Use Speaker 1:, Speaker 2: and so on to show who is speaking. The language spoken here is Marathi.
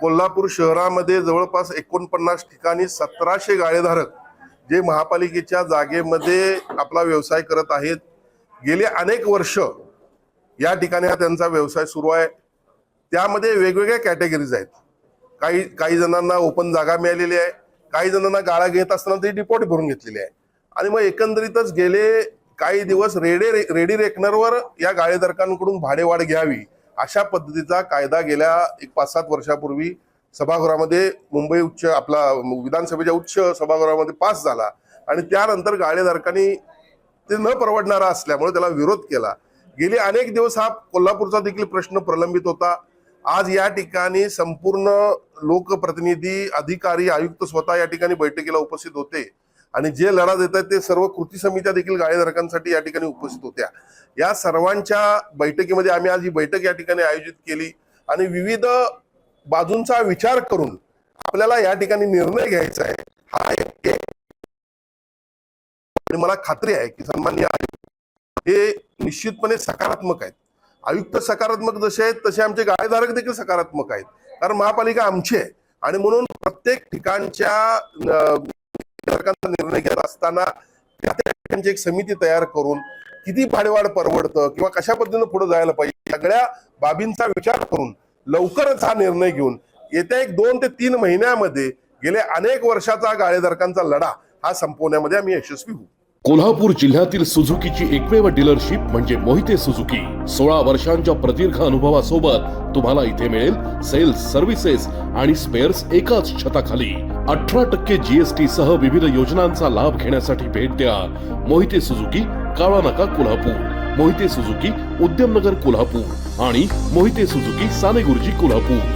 Speaker 1: कोल्हापूर शहरामध्ये जवळपास 49 ठिकाणी 1700 गाळेधारक जे महापालिकेच्या जागेमध्ये आपला व्यवसाय करत आहेत. गेले अनेक वर्ष या ठिकाणी हा त्यांचा व्यवसाय सुरू आहे. त्यामध्ये वेगवेगळ्या कॅटेगरीज आहेत. काही जणांना ओपन जागा मिळालेली आहे, काही जणांना गाळा घेत असताना ते डिपॉझिट भरून घेतलेली आहे. आणि मग एकंदरीतच गेले काही दिवस रेडी रेकनरवर या गाळेधारकांकडून भाडेवाढ घ्यावी अशा पद्धतीचा कायदा गेल्या 5-7 वर्षापूर्वी सभागृहामध्ये मुंबई उच्च विधानसभेच्या उच्च सभागृहामध्ये पास झाला. आणि त्यानंतर गाळेधारकांनी ते न परवडणारा असल्यामुळे त्याला विरोध केला. गेले अनेक दिवस हा कोल्हापूरचा देखील प्रश्न प्रलंबित होता. आज या ठिकाणी संपूर्ण लोकप्रतिनिधी, अधिकारी, आयुक्त स्वतः या ठिकाणी बैठकीला उपस्थित होते आणि जे लढा देत आहेत ते सर्व कृती समित्या देखील गाळेधारकांसाठी या ठिकाणी उपस्थित होत्या. या सर्वांच्या बैठकीमध्ये आम्ही आज ही बैठक या ठिकाणी आयोजित केली आणि विविध बाजूंचा विचार करून आपल्याला या ठिकाणी निर्णय घ्यायचा आहे. हा एक आणि मला खात्री आहे की सन्माननीय आयुक्त हे निश्चितपणे सकारात्मक आहेत. आयुक्त सकारात्मक जसे आहेत तसे आमचे गाळेधारक देखील सकारात्मक आहेत. कारण महापालिका आमची आहे आणि म्हणून प्रत्येक ठिकाणच्या निर्णय घेत असताना त्या ठिकाणची एक समिती तयार करून किती भाडेवाढ परवडतं किंवा कशा पद्धतीने पुढे जायला पाहिजे सगळ्या बाबींचा विचार करून लवकरच हा निर्णय घेऊन येत्या 2 ते 3 महिन्यामध्ये गेल्या अनेक वर्षाचा गाळेधारकांचा लढा हा संपवण्यामध्ये आम्ही यशस्वी होऊ.
Speaker 2: कोल्हापूर जिल्ह्यातील सुझुकीची एकमेव डीलरशिप म्हणजे मोहिते सुझुकी. 16 वर्षांच्या प्रदीर्घ अनुभवासोबत तुम्हाला इथे मिळेल सेल्स, सर्व्हिसेस आणि स्पेअर्स एकाच छताखाली. 18% GST सह विविध योजनांचा लाभ घेण्यासाठी भेट द्या. मोहिते सुझुकी, काळा नाका, कोल्हापूर. मोहिते सुझुकी, उद्यमनगर, कोल्हापूर आणि मोहिते सुझुकी, सानेगुरुजी, कोल्हापूर.